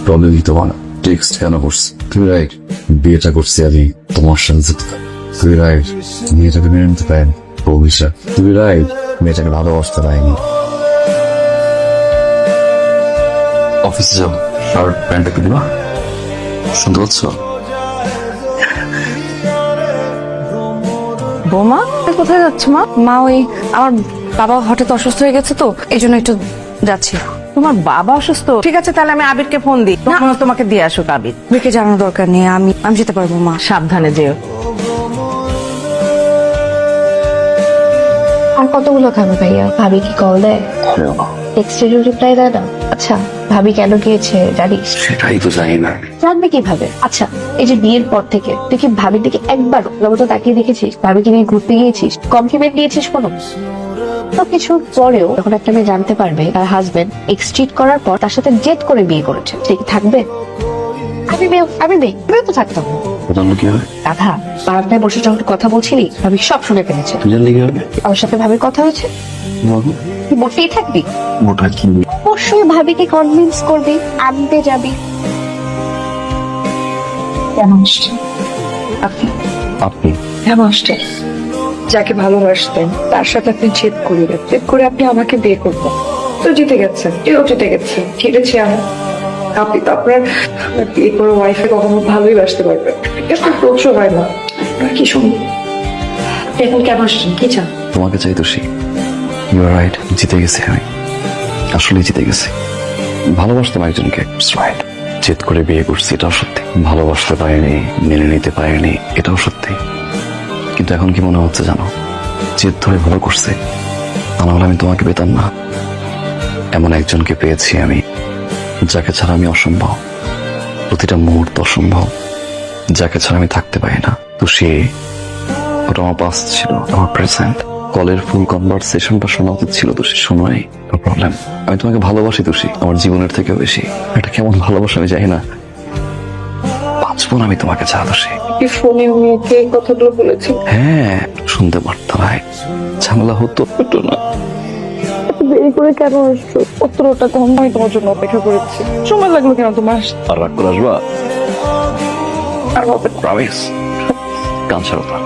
Problem দিতে পারো text কেন করছি তুমি রাইট বিয়েটা করছি আমি তোমার সাথে তুমি রাইট মেয়েটাকে মেনে নিতে পারেনি ভবিষ্যৎ তুমি রাইট মেয়েটাকে ভালোবাসতে পারেনি অফিসে যাও শার্ট প্যান্ট একটু দিবা শুনতে পাচ্ছ বৌমা কোথায় যাচ্ছ মা? মা ওই আমার বাবা হঠাৎ অসুস্থ হয়ে গেছে তো এই জন্য একটু যাচ্ছি। তোমার বাবা অসুস্থ? ঠিক আছে, তাহলে আমি আবিরকে ফোন দিই, তোমাকে দিয়ে আসুক আবির। মেয়েকে জানানোর দরকার নেই, আমি যেতে পারবো মা। সাবধানে যেও। আর কতগুলো খাবে ভাইয়া? ভাবি কি কল দেয়? টেক্সটের রিপ্লাই দেয় না? আচ্ছা ভাবি কেন গিয়েছে জানিস? সেটাই তো জানি না। জানবে কিভাবে? আচ্ছা এই যে বিয়ের পর থেকে তুই কি ভাবির দিকে একবার তো তাকিয়ে দেখেছিস? ভাবিকে নিয়ে ঘুরতে গিয়েছিস? কমপ্লিমেন্ট দিয়েছিস কোনো? তো কিছুর পরেও যখন একটা মেয়ে জানতে পারবে তার হাজবেন্ড এক্স চিট করার পর তার সাথে জেদ করে বিয়ে করেছে, সে কি থাকবে? আমি মেয়ে তো থাকতাম না। কি হয় রাধা বারান্দায় বসে যখন কথা বলছিলি ভাবি সব শুনে ফেলেছে। তুই জানলি কি হবে আমার সাথে ভাবির কথা হয়েছে, তুই বসেই থাকবি? মোটা কি অবশ্যই ভাবিকে কনভিন্স করবি, আনতে যাবি। কেমন আসছেন আপনি? কেমন আসছেন? যাকে ভালোবাসতেন তার সাথে আপনি জেদ করে আপনি আমাকে বিয়ে করবেন তো জিতে গেছেন, এও জিতে গেছেন, হেরেছি আমি। আপনি তো আপনার বিয়ে করে ওয়াইফে কখনো ভালোই বাসতে পারবেন, এটা প্রচুর হয় না। আপনার কি শুনবো? এখন কেমন আসছেন, কি চান? তোমাকে চাই তো ইউ আর রাইট, জিতে গেছি আমি, আসলে জিতে গেছি। ভালোবাসতাম একজনকে, রাইট, জেদ করে বিয়ে করছি, এটাও সত্যি। ভালোবাসতে পারিনি, মেনে নিতে পারিনি, এটাও সত্যি। কিন্তু এখন কি মনে হচ্ছে জানো, জেদ ধরে ভালো করছে, তা নাহলে আমি তোমাকে পেতাম না। এমন একজনকে পেয়েছি আমি, যাকে ছাড়া আমি অসম্ভব, প্রতিটা মুহূর্ত অসম্ভব, যাকে ছাড়া আমি থাকতে পারি না। তো সে ওটা আমার পাস্ট ছিল, আমার প্রেজেন্ট। কলের ফুল কনভারসেশনটা শোনা উচিত ছিল তো সে শোনাই, নো প্রবলেম। আমি তোমাকে ভালোবাসি তুষি, আমার জীবনের থেকেও বেশি। এটা কেমন ভালোবাসা আমি জানি না, বাঁচবো না আমি তোমাকে ছাড়া তুষি। কি ফোনে উনি ওকে এই কথাগুলো বলেছেন? হ্যাঁ, শুনতে পারতাম, ভাই ঝামেলা হতো না। দেরি করে কেন আসছো? পত্রটা কম, আমি তোমার জন্য অপেক্ষা করেছি, সময় লাগলো কেন তোমার? আর রাগ করে আসবা? আর হবে না। প্রমিস, কান ছাড়ো না।